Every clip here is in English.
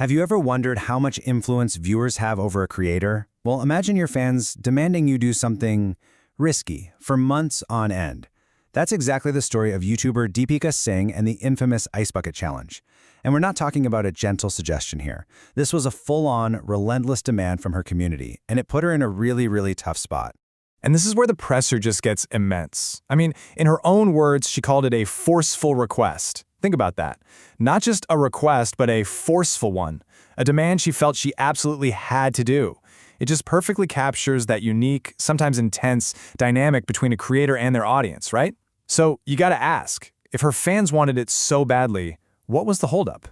Have you ever wondered how much influence viewers have over a creator? Well, imagine your fans demanding you do something risky for months on end. That's exactly the story of YouTuber Deepika Singh and the infamous Ice Bucket Challenge. And we're not talking about a gentle suggestion here. This was a full-on, relentless demand from her community, and it put her in a really tough spot. And this is where the pressure just gets immense. I mean, in her own words, she called it a forceful request. Think about that. Not just a request, but a forceful one. A demand she felt she absolutely had to do. It just perfectly captures that unique, sometimes intense, dynamic between a creator and their audience, right? So you gotta ask, if her fans wanted it so badly, what was the holdup?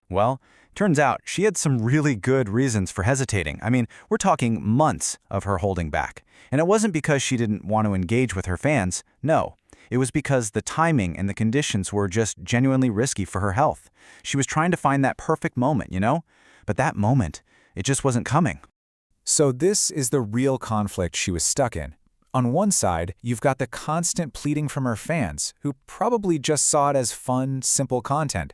Well, turns out she had some really good reasons for hesitating. I mean, we're talking months of her holding back. And it wasn't because she didn't want to engage with her fans. No, it was because the timing and the conditions were just genuinely risky for her health. She was trying to find that perfect moment, you know? But that moment, it just wasn't coming. So this is the real conflict she was stuck in. On one side, you've got the constant pleading from her fans, who probably just saw it as fun, simple content.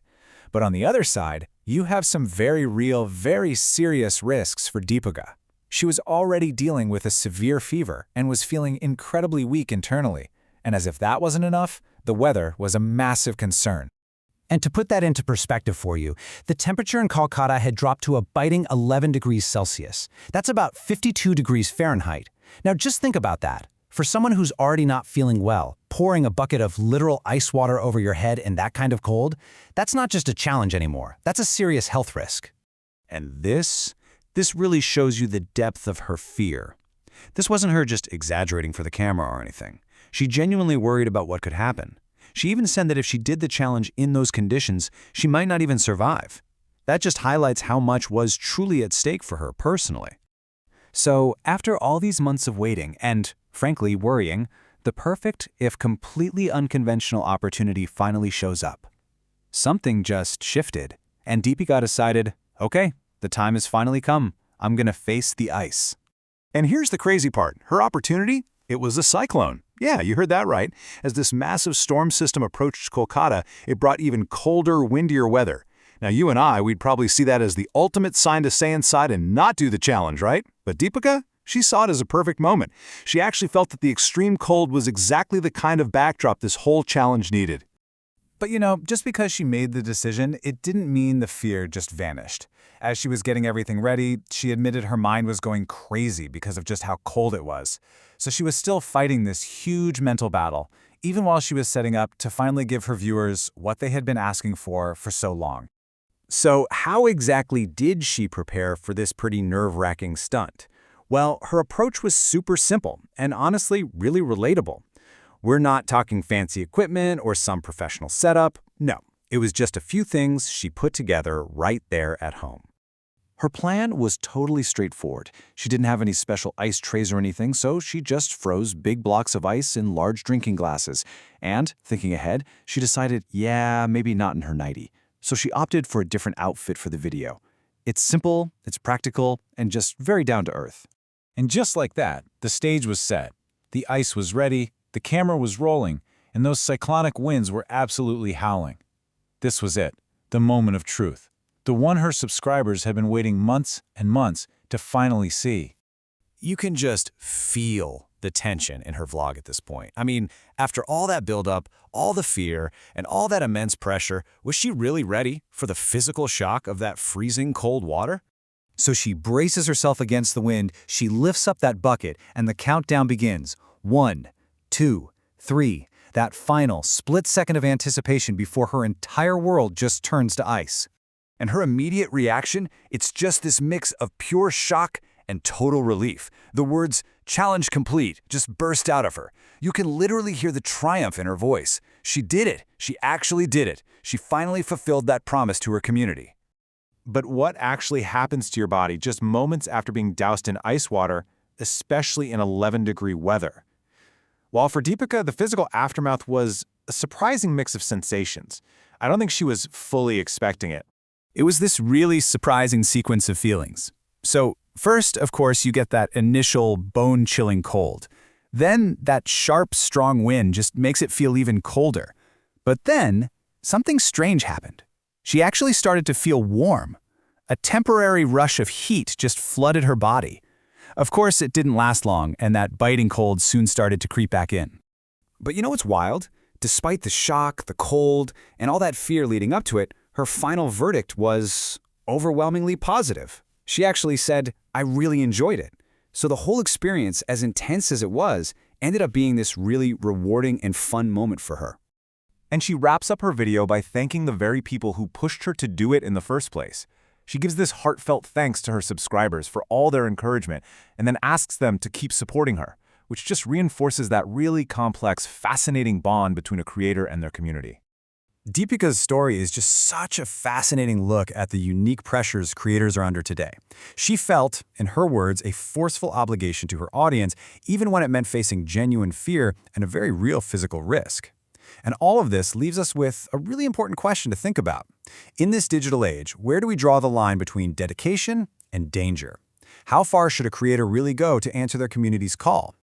But on the other side, you have some very real, very serious risks for Deepika. She was already dealing with a severe fever and was feeling incredibly weak internally. And as if that wasn't enough, the weather was a massive concern. And to put that into perspective for you, the temperature in Kolkata had dropped to a biting 11 degrees Celsius. That's about 52 degrees Fahrenheit. Now just think about that. For someone who's already not feeling well, pouring a bucket of literal ice water over your head in that kind of cold, that's not just a challenge anymore. That's a serious health risk. And this really shows you the depth of her fear. This wasn't her just exaggerating for the camera or anything. She genuinely worried about what could happen. She even said that if she did the challenge in those conditions, she might not even survive. That just highlights how much was truly at stake for her personally. So, after all these months of waiting and, frankly, worrying, the perfect, if completely unconventional opportunity finally shows up. Something just shifted, and Deepika decided, okay, the time has finally come. I'm gonna face the ice. And here's the crazy part. Her opportunity? It was a cyclone. Yeah, you heard that right. As this massive storm system approached Kolkata, it brought even colder, windier weather. Now, you and I, we'd probably see that as the ultimate sign to stay inside and not do the challenge, right? But Deepika? She saw it as a perfect moment. She actually felt that the extreme cold was exactly the kind of backdrop this whole challenge needed. But you know, just because she made the decision, it didn't mean the fear just vanished. As she was getting everything ready, she admitted her mind was going crazy because of just how cold it was. So she was still fighting this huge mental battle, even while she was setting up to finally give her viewers what they had been asking for so long. So how exactly did she prepare for this pretty nerve-wracking stunt? Well, her approach was super simple and honestly really relatable. We're not talking fancy equipment or some professional setup. No, it was just a few things she put together right there at home. Her plan was totally straightforward. She didn't have any special ice trays or anything, so she just froze big blocks of ice in large drinking glasses. And, thinking ahead, she decided, yeah, maybe not in her nightie. So she opted for a different outfit for the video. It's simple, it's practical, and just very down to earth. And just like that, the stage was set. The ice was ready, the camera was rolling, and those cyclonic winds were absolutely howling. This was it, the moment of truth. The one her subscribers had been waiting months and months to finally see. You can just feel the tension in her vlog at this point. I mean, after all that buildup, all the fear, and all that immense pressure, was she really ready for the physical shock of that freezing cold water? So she braces herself against the wind, she lifts up that bucket, and the countdown begins. 1, 2, 3, that final split second of anticipation before her entire world just turns to ice. And her immediate reaction, it's just this mix of pure shock and total relief. The words, "challenge complete," just burst out of her. You can literally hear the triumph in her voice. She did it. She actually did it. She finally fulfilled that promise to her community. But what actually happens to your body just moments after being doused in ice water, especially in 11-degree weather? While for Deepika, the physical aftermath was a surprising mix of sensations. I don't think she was fully expecting it. It was this really surprising sequence of feelings. So first, of course, you get that initial bone-chilling cold. Then that sharp, strong wind just makes it feel even colder. But then something strange happened. She actually started to feel warm. A temporary rush of heat just flooded her body. Of course, it didn't last long, and that biting cold soon started to creep back in. But you know what's wild? Despite the shock, the cold, and all that fear leading up to it, her final verdict was overwhelmingly positive. She actually said, "I really enjoyed it." So the whole experience, as intense as it was, ended up being this really rewarding and fun moment for her. And she wraps up her video by thanking the very people who pushed her to do it in the first place. She gives this heartfelt thanks to her subscribers for all their encouragement and then asks them to keep supporting her, which just reinforces that really complex, fascinating bond between a creator and their community. Deepika's story is just such a fascinating look at the unique pressures creators are under today. She felt, in her words, a forceful obligation to her audience, even when it meant facing genuine fear and a very real physical risk. And all of this leaves us with a really important question to think about. In this digital age, where do we draw the line between dedication and danger? How far should a creator really go to answer their community's call?